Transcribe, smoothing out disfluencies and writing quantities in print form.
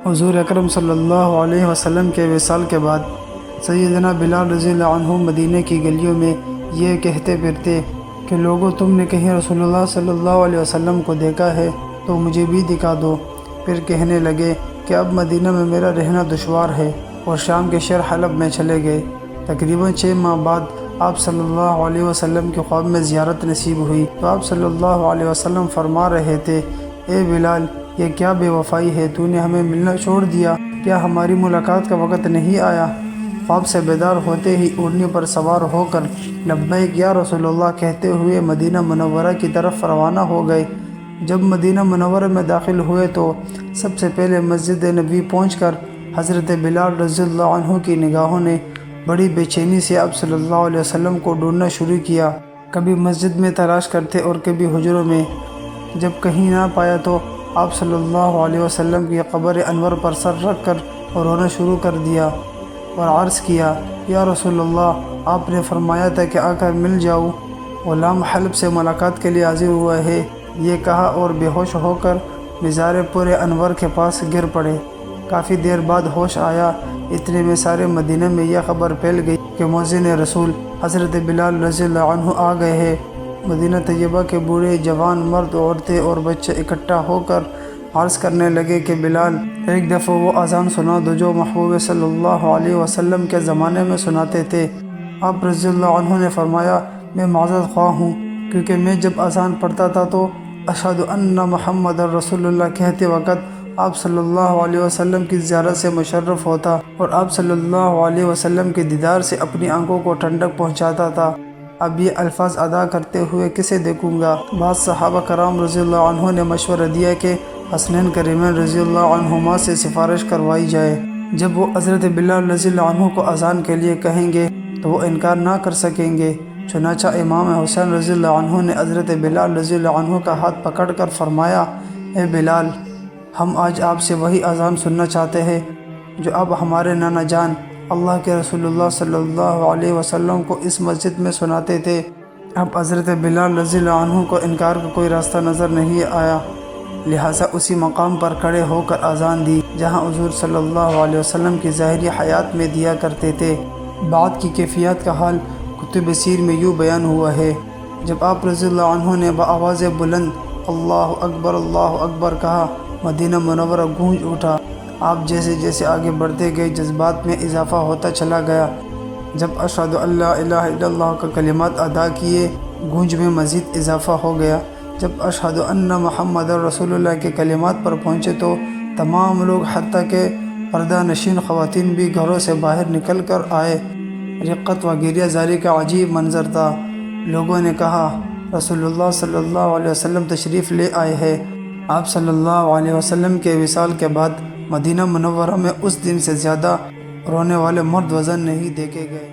حضور اکرم صلی اللہ علیہ وسلم کے وصال کے بعد سیدنا بلال رضی اللہ عنہ مدینہ کی گلیوں میں یہ کہتے پھرتے کہ لوگوں، تم نے کہیں رسول اللہ صلی اللہ علیہ وسلم کو دیکھا ہے تو مجھے بھی دکھا دو۔ پھر کہنے لگے کہ اب مدینہ میں میرا رہنا دشوار ہے، اور شام کے شہر حلب میں چلے گئے۔ تقریباً 6 ماہ بعد آپ صلی اللہ علیہ وسلم کے خواب میں زیارت نصیب ہوئی تو آپ صلی اللہ علیہ وسلم فرما رہے تھے، اے بلال، یہ کیا بے وفائی ہے، تو نے ہمیں ملنا چھوڑ دیا، کیا ہماری ملاقات کا وقت نہیں آیا؟ خواب سے بیدار ہوتے ہی اونٹنی پر سوار ہو کر لبیک یا رسول اللہ کہتے ہوئے مدینہ منورہ کی طرف روانہ ہو گئے۔ جب مدینہ منورہ میں داخل ہوئے تو سب سے پہلے مسجد نبوی پہنچ کر حضرت بلال رضی اللہ عنہ کی نگاہوں نے بڑی بے چینی سے آپ صلی اللہ علیہ وسلم کو ڈھونڈنا شروع کیا، کبھی مسجد میں تلاش کرتے اور کبھی حجروں میں۔ جب کہیں نہ پایا تو آپ صلی اللہ علیہ وسلم کی قبر انور پر سر رکھ کر رونا شروع کر دیا اور عرض کیا، یا رسول اللہ، آپ نے فرمایا تھا کہ آ کر مل جاؤ، غلام حلب سے ملاقات کے لیے حاضر ہوا ہے، یہ کہا اور بے ہوش ہو کر مزار پورے انور کے پاس گر پڑے۔ کافی دیر بعد ہوش آیا، اتنے میں سارے مدینہ میں یہ خبر پھیل گئی کہ مؤذن رسول حضرت بلال رضی اللہ عنہ آ گئے ہیں۔ مدینہ طیبہ کے بوڑھے، جوان، مرد، عورتیں اور بچے اکٹھا ہو کر عرض کرنے لگے کہ بلال، ایک دفعہ وہ اذان سنا دو جو محبوب صلی اللہ علیہ وسلم کے زمانے میں سناتے تھے۔ آپ رضی اللہ عنہ نے فرمایا، میں معذرت خواہ ہوں، کیونکہ میں جب اذان پڑھتا تھا تو اشہد ان محمد رسول اللہ کہتے وقت آپ صلی اللہ علیہ وسلم کی زیارت سے مشرف ہوتا اور آپ صلی اللہ علیہ وسلم کے دیدار سے اپنی آنکھوں کو ٹھنڈک پہنچاتا تھا۔ اب یہ الفاظ ادا کرتے ہوئے کسے دیکھوں گا؟ بعض صحابہ کرام رضی اللہ عنہ نے مشورہ دیا کہ حسنین کریمین رضی اللہ عنہما سے سفارش کروائی جائے، جب وہ حضرت بلال رضی اللہ عنہ کو اذان کے لیے کہیں گے تو وہ انکار نہ کر سکیں گے۔ چنانچہ امام حسین رضی اللہ عنہ نے حضرت بلال رضی اللہ عنہ کا ہاتھ پکڑ کر فرمایا، اے بلال، ہم آج آپ سے وہی اذان سننا چاہتے ہیں جو اب ہمارے نانا جان اللہ کے رسول اللہ صلی اللہ علیہ وسلم کو اس مسجد میں سناتے تھے۔ اب حضرت بلال رضی اللہ عنہ کو انکار کا کوئی راستہ نظر نہیں آیا، لہٰذا اسی مقام پر کھڑے ہو کر اذان دی جہاں حضور صلی اللہ علیہ وسلم کی ظاہری حیات میں دیا کرتے تھے۔ بعد کی کیفیات کا حال کتب سیر میں یوں بیان ہوا ہے، جب آپ رضی اللہ عنہ نے بآواز بلند اللہ اکبر کہا، مدینہ منورہ گونج اٹھا۔ آپ جیسے جیسے آگے بڑھتے گئے جذبات میں اضافہ ہوتا چلا گیا۔ جب اشہد ان لا الہ الا اللہ کا کلمات ادا کیے، گونج میں مزید اضافہ ہو گیا۔ جب اشہد ان محمد رسول اللہ کے کلمات پر پہنچے تو تمام لوگ حتیٰ کہ پردہ نشین خواتین بھی گھروں سے باہر نکل کر آئے۔ رقت و گریہ زاری کا عجیب منظر تھا۔ لوگوں نے کہا، رسول اللہ صلی اللہ علیہ وسلم تشریف لے آئے ہیں۔ آپ صلی اللہ علیہ وسلم کے وصال کے بعد مدینہ منورہ میں اس دن سے زیادہ رونے والے مرد وزن نہیں دیکھے گئے۔